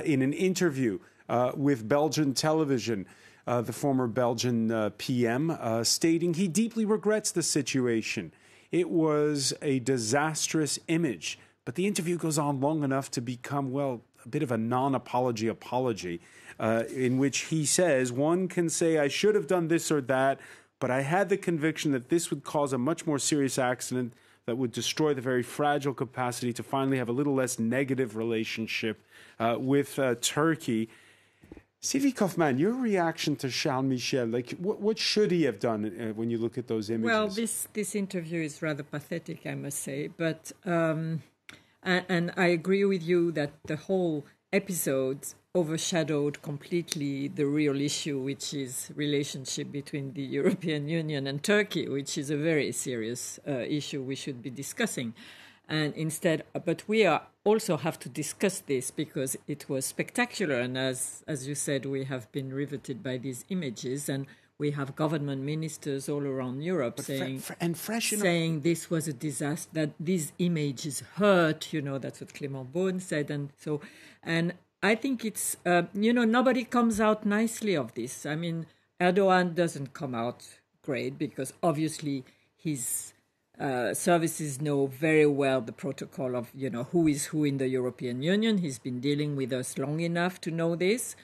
in an interview with Belgian television, the former Belgian PM, stating he deeply regrets the situation. It was a disastrous image. But the interview goes on long enough to become, well, a bit of a non-apology apology, in which he says, one can say I should have done this or that, but I had the conviction that this would cause a much more serious accident that would destroy the very fragile capacity to finally have a little less negative relationship with Turkey. Sylvie Kaufmann, your reaction to Charles Michel, like what should he have done when you look at those images? Well, this interview is rather pathetic, I must say, but and I agree with you that the whole episode overshadowed completely the real issue, which is relationship between the European Union and Turkey, which is a very serious issue we should be discussing. And instead, but we also have to discuss this because it was spectacular. And as you said, we have been riveted by these images, and we have government ministers all around Europe saying this was a disaster, that these images hurt. That's what Clément Beaune said. And I think it's, nobody comes out nicely of this. I mean, Erdogan doesn't come out great because obviously his services know very well the protocol of, who is who in the European Union. He's been dealing with us long enough to know this.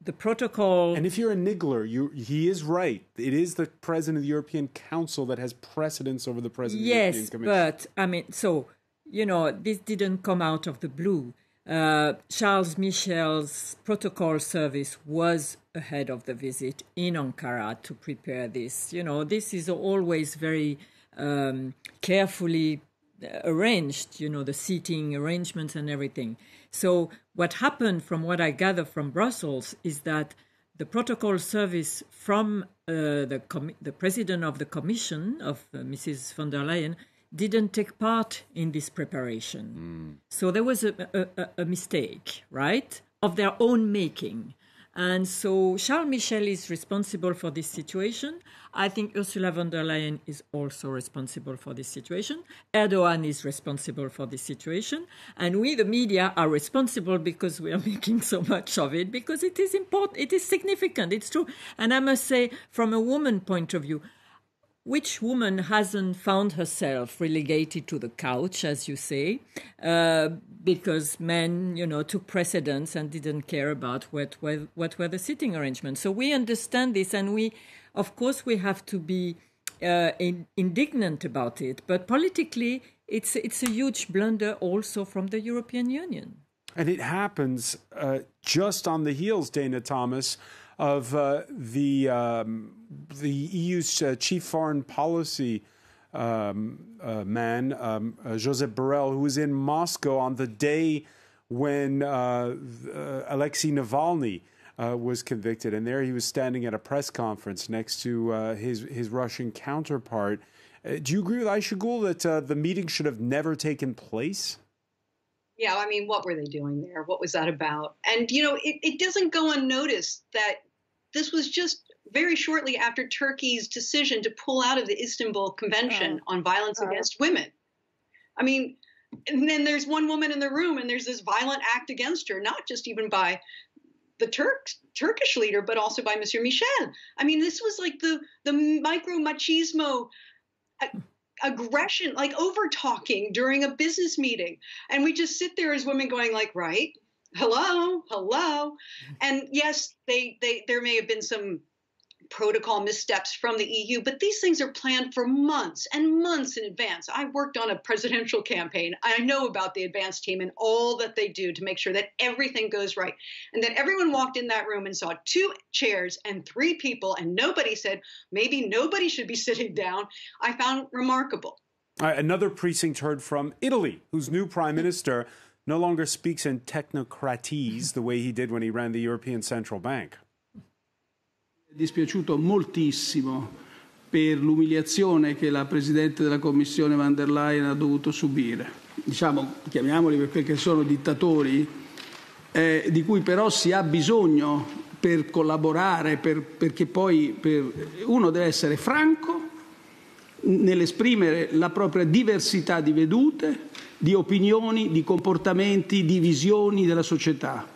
The protocol... And if you're a niggler, he is right. It is the President of the European Council that has precedence over the President of the European Commission. Yes, but, I mean, this didn't come out of the blue. Charles Michel's protocol service was ahead of the visit in Ankara to prepare this. This is always very carefully arranged, the seating arrangements and everything. So what happened, from what I gather from Brussels, is that the protocol service from the president of the Commission, of Mrs. von der Leyen, didn't take part in this preparation. So there was a mistake, right, of their own making. And so Charles Michel is responsible for this situation. I think Ursula von der Leyen is also responsible for this situation. Erdogan is responsible for this situation. And we, the media, are responsible because we are making so much of it, because it is important, it is significant, it's true. And I must say, from a woman point of view, which woman hasn't found herself relegated to the couch, as you say, because men, took precedence and didn't care about what were the sitting arrangements. So we understand this, and we have to be indignant about it. But politically, it's a huge blunder also from the European Union. And it happens just on the heels, Dana Thomas, of the EU's chief foreign policy man, Josep Borrell, who was in Moscow on the day when Alexei Navalny was convicted. And there he was standing at a press conference next to his Russian counterpart. Do you agree with Ayşegül that the meeting should have never taken place? Yeah, I mean, what were they doing there? What was that about? And, it doesn't go unnoticed that this was just very shortly after Turkey's decision to pull out of the Istanbul Convention on violence against women. I mean, and then there's one woman in the room and there's this violent act against her, not just even by the Turkish leader, but also by Monsieur Michel. I mean, this was like the micro machismo aggression, like over-talking during a business meeting. And we just sit there as women going like, right, hello. And yes, there may have been some protocol missteps from the EU, but these things are planned for months and months in advance. I worked on a presidential campaign. I know about the advance team and all that they do to make sure that everything goes right. And that everyone walked in that room and saw 2 chairs and 3 people, and nobody said, maybe nobody should be sitting down. I found remarkable. Another precinct heard from Italy, whose new prime minister no longer speaks in technocratese the way he did when he ran the European Central Bank. È dispiaciuto moltissimo per l'umiliazione che la Presidente della Commissione von der Leyen ha dovuto subire. Chiamiamoli per quel che sono dittatori, di cui però si ha bisogno per collaborare, perché poi uno deve essere franco nell'esprimere la propria diversità di vedute, di opinioni, di comportamenti, di visioni della società.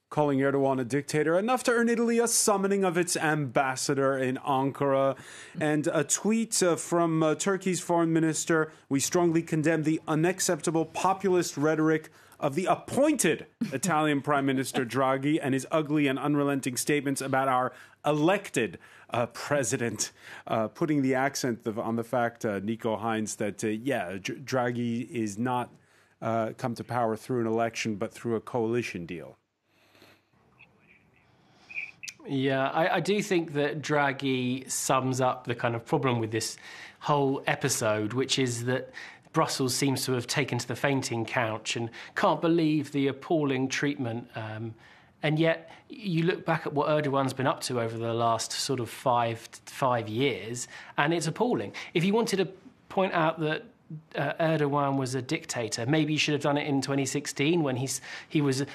Calling Erdogan a dictator, enough to earn Italy a summoning of its ambassador in Ankara. And a tweet from Turkey's foreign minister: we strongly condemn the unacceptable populist rhetoric of the appointed Italian Prime Minister Draghi and his ugly and unrelenting statements about our elected president, putting the accent on the fact, Nico Heinz, that, Draghi is not come to power through an election, but through a coalition deal. Yeah, I do think that Draghi sums up the kind of problem with this whole episode, which is that Brussels seems to have taken to the fainting couch and can't believe the appalling treatment. And yet you look back at what Erdogan's been up to over the last sort of five years, and it's appalling. If you wanted to point out that Erdogan was a dictator, maybe you should have done it in 2016 when he was,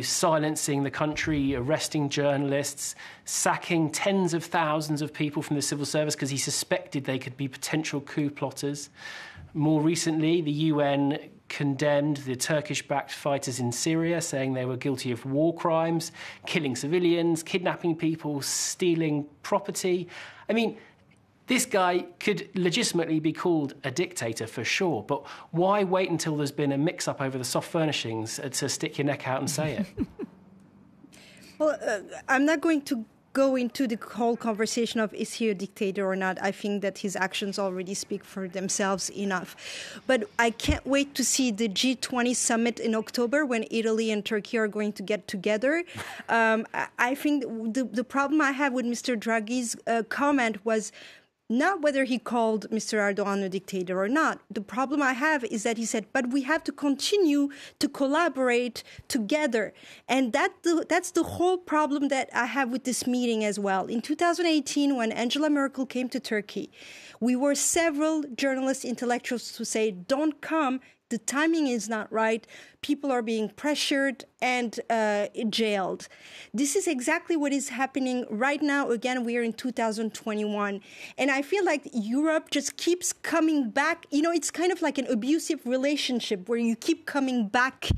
silencing the country, arresting journalists, sacking tens of thousands of people from the civil service because he suspected they could be potential coup plotters. More recently, the UN condemned the Turkish-backed fighters in Syria, saying they were guilty of war crimes, killing civilians, kidnapping people, stealing property. I mean, this guy could legitimately be called a dictator for sure, but why wait until there's been a mix-up over the soft furnishings to stick your neck out and say it? Well, I'm not going to go into the whole conversation of is he a dictator or not. I think that his actions already speak for themselves enough. But I can't wait to see the G20 summit in October when Italy and Turkey are going to get together. I think the problem I have with Mr. Draghi's comment was not whether he called Mr. Erdogan a dictator or not. The problem I have is that he said, but we have to continue to collaborate together. And that's the whole problem that I have with this meeting as well. In 2018, when Angela Merkel came to Turkey, we were several journalists, intellectuals who say, don't come. The timing is not right. People are being pressured and jailed. This is exactly what is happening right now. Again, we are in 2021. And I feel like Europe just keeps coming back. It's kind of like an abusive relationship where you keep coming back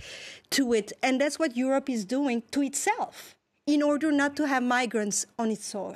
to it. And that's what Europe is doing to itself in order not to have migrants on its soil.